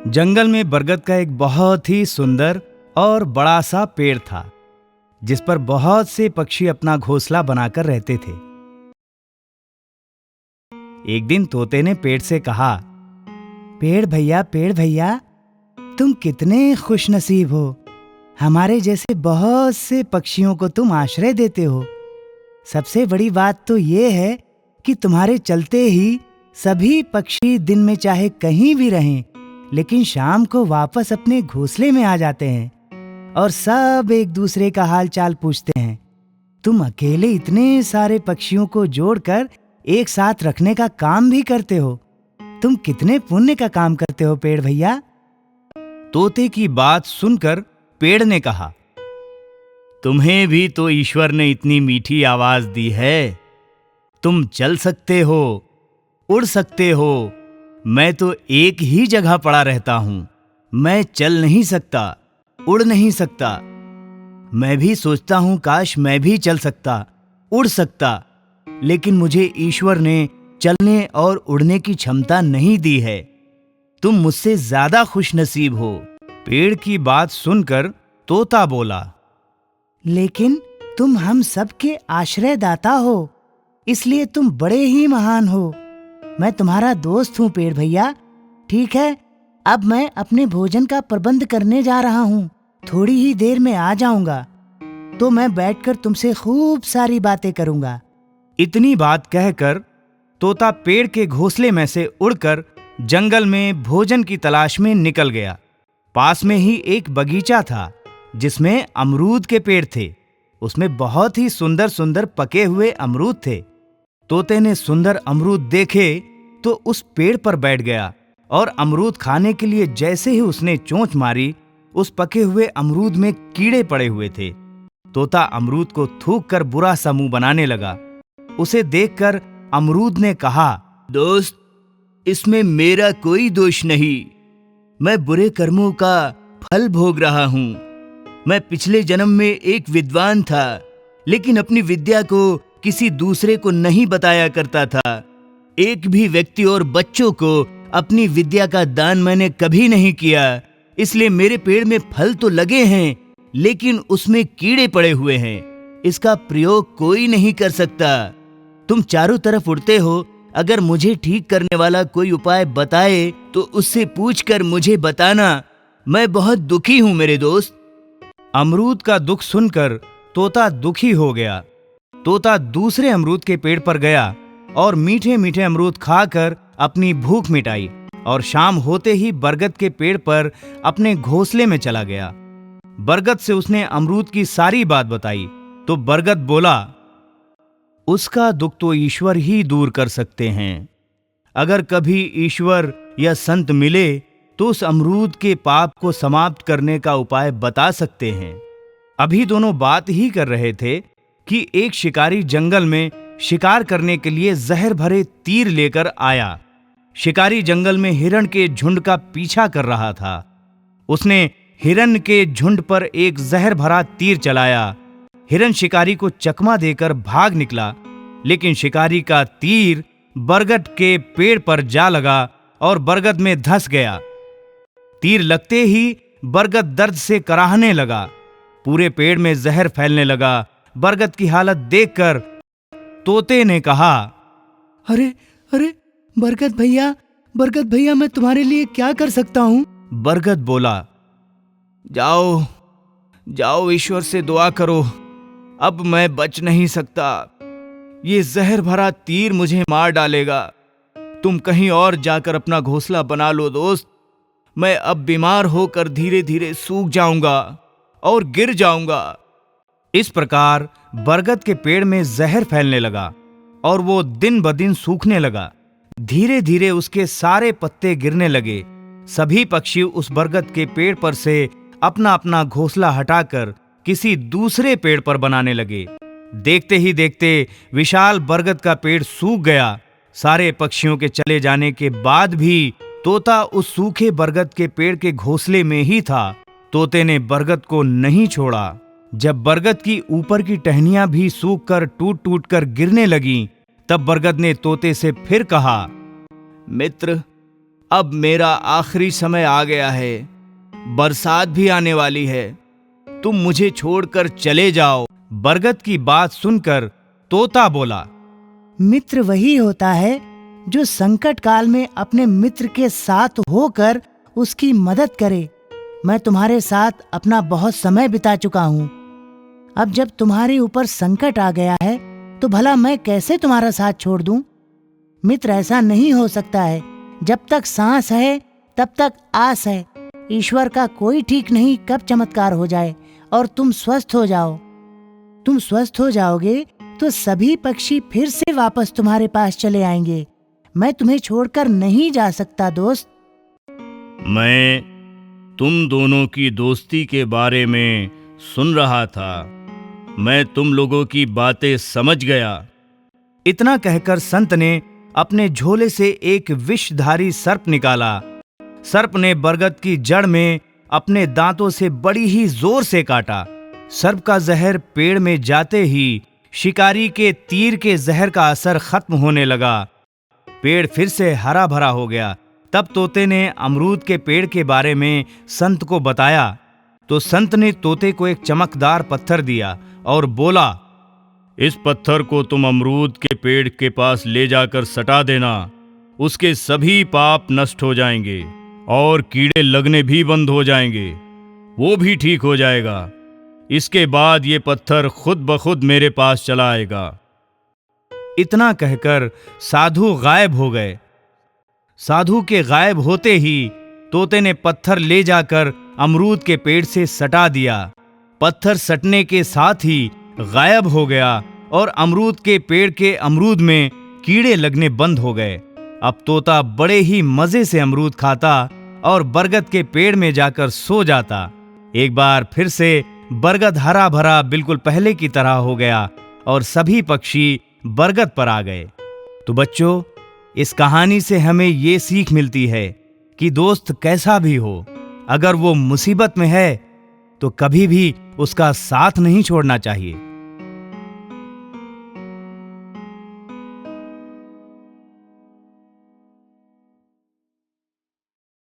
जंगल में बरगद का एक बहुत ही सुंदर और बड़ा सा पेड़ था, जिस पर बहुत से पक्षी अपना घोंसला बनाकर रहते थे। एक दिन तोते ने पेड़ से कहा, पेड़ भैया, तुम कितने खुशनसीब हो। हमारे जैसे बहुत से पक्षियों को तुम आश्रय देते हो। सबसे बड़ी बात तो ये है कि तुम्हारे चलते ही सभी पक्षी दिन में चाहे कहीं भी रहें, लेकिन शाम को वापस अपने घोंसले में आ जाते हैं और सब एक दूसरे का हाल चाल पूछते हैं। तुम अकेले इतने सारे पक्षियों को जोड़कर एक साथ रखने का काम भी करते हो। तुम कितने पुण्य का काम करते हो पेड़ भैया। तोते की बात सुनकर पेड़ ने कहा, तुम्हें भी तो ईश्वर ने इतनी मीठी आवाज दी है। तुम चल सकते हो, उड़ सकते हो। मैं तो एक ही जगह पड़ा रहता हूं। मैं चल नहीं सकता, उड़ नहीं सकता। मैं भी सोचता हूं काश मैं भी चल सकता, उड़ सकता, लेकिन मुझे ईश्वर ने चलने और उड़ने की क्षमता नहीं दी है। तुम मुझसे ज्यादा खुशनसीब हो। पेड़ की बात सुनकर तोता बोला, लेकिन तुम हम सबके आश्रयदाता हो, इसलिए तुम बड़े ही महान हो। मैं तुम्हारा दोस्त हूँ पेड़ भैया। ठीक है, अब मैं अपने भोजन का प्रबंध करने जा रहा हूँ। थोड़ी ही देर में आ जाऊंगा, तो मैं बैठकर तुमसे खूब सारी बातें करूंगा। इतनी बात कहकर तोता पेड़ के घोंसले में से उड़कर जंगल में भोजन की तलाश में निकल गया। पास में ही एक बगीचा था, जिसमें अमरूद के पेड़ थे। उसमें बहुत ही सुंदर सुंदर पके हुए अमरूद थे। तोते ने सुंदर अमरूद देखे तो उस पेड़ पर बैठ गया और अमरूद खाने के लिए जैसे ही उसने चोंच मारी, उस पके हुए अमरूद में कीड़े पड़े हुए थे। तोता अमरूद को थूक कर बुरा सा मुंह बनाने लगा। उसे देखकर अमरूद ने कहा, दोस्त, इसमें मेरा कोई दोष नहीं। मैं बुरे कर्मों का फल भोग रहा हूं। मैं पिछले जन्म में एक विद्वान था, लेकिन अपनी विद्या को किसी दूसरे को नहीं बताया करता था। एक भी व्यक्ति और बच्चों को अपनी विद्या का दान मैंने कभी नहीं किया। इसलिए मेरे पेड़ में फल तो लगे हैं, लेकिन उसमें कीड़े पड़े हुए हैं। इसका प्रयोग कोई नहीं कर सकता। तुम चारों तरफ उड़ते हो। अगर मुझे ठीक करने वाला कोई उपाय बताए तो उससे पूछकर मुझे बताना। मैं बहुत दुखी हूं मेरे दोस्त। अमरूद का दुख सुनकर तोता दुखी हो गया। तोता दूसरे अमरूद के पेड़ पर गया और मीठे मीठे अमरूद खाकर अपनी भूख मिटाई और शाम होते ही बरगद के पेड़ पर अपने घोंसले में चला गया। बरगद से उसने अमरूद की सारी बात बताई तो बरगद बोला, उसका दुख तो ईश्वर ही दूर कर सकते हैं। अगर कभी ईश्वर या संत मिले तो उस अमरूद के पाप को समाप्त करने का उपाय बता सकते हैं। अभी दोनों बात ही कर रहे थे कि एक शिकारी जंगल में शिकार करने के लिए जहर भरे तीर लेकर आया। शिकारी जंगल में हिरण के झुंड का पीछा कर रहा था। उसने हिरण के झुंड पर एक जहर भरा तीर चलाया। हिरण शिकारी को चकमा देकर भाग निकला, लेकिन शिकारी का तीर बरगद के पेड़ पर जा लगा और बरगद में धंस गया। तीर लगते ही बरगद दर्द से कराहने लगा। पूरे पेड़ में जहर फैलने लगा। बरगद की हालत देखकर तोते ने कहा, अरे अरे बरगद भैया, मैं तुम्हारे लिए क्या कर सकता हूं। बरगद बोला, जाओ जाओ, ईश्वर से दुआ करो। अब मैं बच नहीं सकता। ये जहर भरा तीर मुझे मार डालेगा। तुम कहीं और जाकर अपना घोंसला बना लो दोस्त। मैं अब बीमार होकर धीरे धीरे सूख जाऊंगा और गिर जाऊंगा। इस प्रकार बरगद के पेड़ में जहर फैलने लगा और वो दिन ब दिन सूखने लगा। धीरे धीरे उसके सारे पत्ते गिरने लगे। सभी पक्षी उस बरगद के पेड़ पर से अपना अपना घोंसला हटाकर किसी दूसरे पेड़ पर बनाने लगे। देखते ही देखते विशाल बरगद का पेड़ सूख गया। सारे पक्षियों के चले जाने के बाद भी तोता उस सूखे बरगद के पेड़ के घोंसले में ही था। तोते ने बरगद को नहीं छोड़ा। जब बरगद की ऊपर की टहनियां भी सूख कर टूट टूट कर गिरने लगीं, तब बरगद ने तोते से फिर कहा, मित्र, अब मेरा आखिरी समय आ गया है, बरसात भी आने वाली है, तुम मुझे छोड़कर चले जाओ। बरगद की बात सुनकर तोता बोला, मित्र वही होता है जो संकट काल में अपने मित्र के साथ होकर उसकी मदद करे। मैं तुम्हारे साथ अपना बहुत समय बिता चुका हूँ। अब जब तुम्हारे ऊपर संकट आ गया है तो भला मैं कैसे तुम्हारा साथ छोड़ दूं? मित्र ऐसा नहीं हो सकता है। जब तक सांस है तब तक आस है। ईश्वर का कोई ठीक नहीं कब चमत्कार हो जाए और तुम स्वस्थ हो जाओ। तुम स्वस्थ हो जाओगे तो सभी पक्षी फिर से वापस तुम्हारे पास चले आएंगे। मैं तुम्हें छोड़कर नहीं जा सकता दोस्त। मैं तुम दोनों की दोस्ती के बारे में सुन रहा था। मैं तुम लोगों की बातें समझ गया। इतना कहकर संत ने अपने झोले से एक विषधारी सर्प निकाला। सर्प ने बरगद की जड़ में अपने दांतों से बड़ी ही जोर से काटा। सर्प का जहर पेड़ में जाते ही शिकारी के तीर के जहर का असर खत्म होने लगा। पेड़ फिर से हरा भरा हो गया। तब तोते ने अमरूद के पेड़ के बारे में संत को बताया तो संत ने तोते को एक चमकदार पत्थर दिया और बोला, इस पत्थर को तुम अमरूद के पेड़ के पास ले जाकर सटा देना। उसके सभी पाप नष्ट हो जाएंगे और कीड़े लगने भी बंद हो जाएंगे। वो भी ठीक हो जाएगा। इसके बाद ये पत्थर खुद ब खुद मेरे पास चला आएगा। इतना कहकर साधु गायब हो गए। साधु के गायब होते ही तोते ने पत्थर ले जाकर अमरूद के पेड़ से सटा दिया। पत्थर सटने के साथ ही गायब हो गया और अमरूद के पेड़ के अमरूद में कीड़े लगने बंद हो गए। अब तोता बड़े ही मजे से अमरूद खाता और बरगद के पेड़ में जाकर सो जाता। एक बार फिर से बरगद हरा भरा बिल्कुल पहले की तरह हो गया और सभी पक्षी बरगद पर आ गए। तो बच्चों, इस कहानी से हमें ये सीख मिलती है कि दोस्त कैसा भी हो, अगर वो मुसीबत में है तो कभी भी उसका साथ नहीं छोड़ना चाहिए।